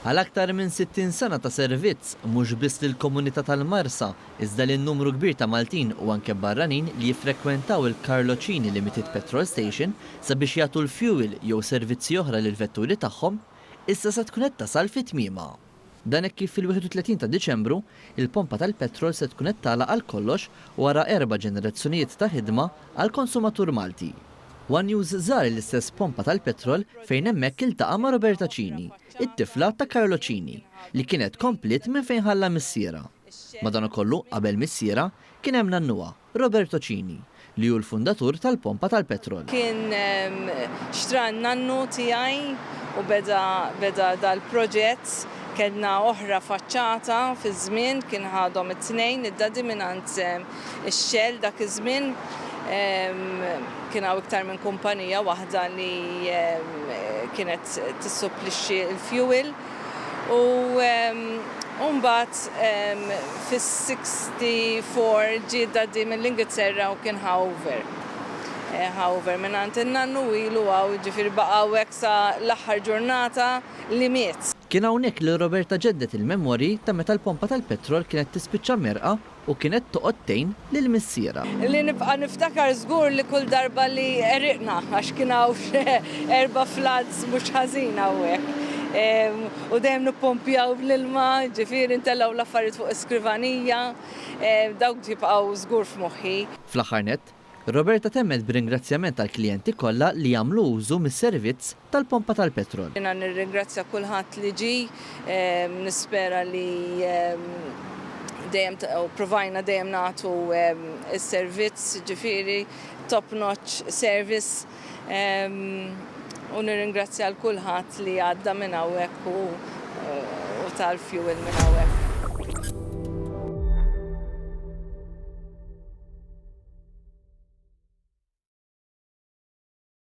Għal aktar minn 60 sena ta' servizz mhux biss lill-komunità tal-Marsa, iżda lin numru kbir ta' Maltin u anke barranin li jiffrekwentaw il-Carlocini Limited Petrol Station sabiex jagħtu l-fuel jew servizzi oħra lil vetturi tagħhom, issa se tkun qed tasal fit-tmiema. Dan hekk kif fil-31 ta' Diċembru, il-pompa tal-petrol se tkun qed tagħlaq għal kollox wara 4 ġenerazzjonijiet ta' ħidma għall konsumatur Malti. One News żar l-istess pompa tal-petrol fejn hemmhekk iltaqa' ma' Roberta Cini, it-tifla ta' Carlo Cini, li kienet komplit minn fejn ħalla missiera. Madankollu qabel missiera kien hemm nannuha, Roberto Cini, li hu l-fundatur tal-pompa tal-petrol. Kien xtra nannu tiegħi u beda dal-proġett. Kedna oħra faċċata fi żmien kien ħadhom it-tnejn id-dadi mingħand ix-Shell dak iż-żmien kien hawn iktar minn kumpanija waħda li kienet tissupplixxi l-fuel u mbagħad fis-64 ġie dadi mill-Ingilterra u kien Hauver mingħand in-nannu ilu hawn ġifieri baqa' hekk sa l-aħħar ġurnata li miet. Kien hawnhekk li Roberta ġeddet il-memorji ta' meta l-pompa tal-petrol kienet tispiċċa merqa u kienet toqgħod tgħin lill-missiera. Li nibqa' niftakar żgur li kull darba li eriqna għax kien hawn 4 floods mhux ħażin hawnhekk. U dejjem nippompjaw bl-ilma, ġifieri ntellgħu l-affarijiet fuq iskrivanija, dawk jibqgħu żgur f'moħħi. Fl-aħħar nett, Roberta temmet b'ringrazzjament tal-klijenti kollha li jagħmlu użu mis-servizz tal-pompa tal-petrol. Jiena nirringrazzja kulħadd li ġie, nispera li dejjem provajna dejjem nagħtu s-servizz ġifieri top notch service u nirringrazzja l kulħadd li għadda minn hawnhekk u tal-fuel minn hawnhekk.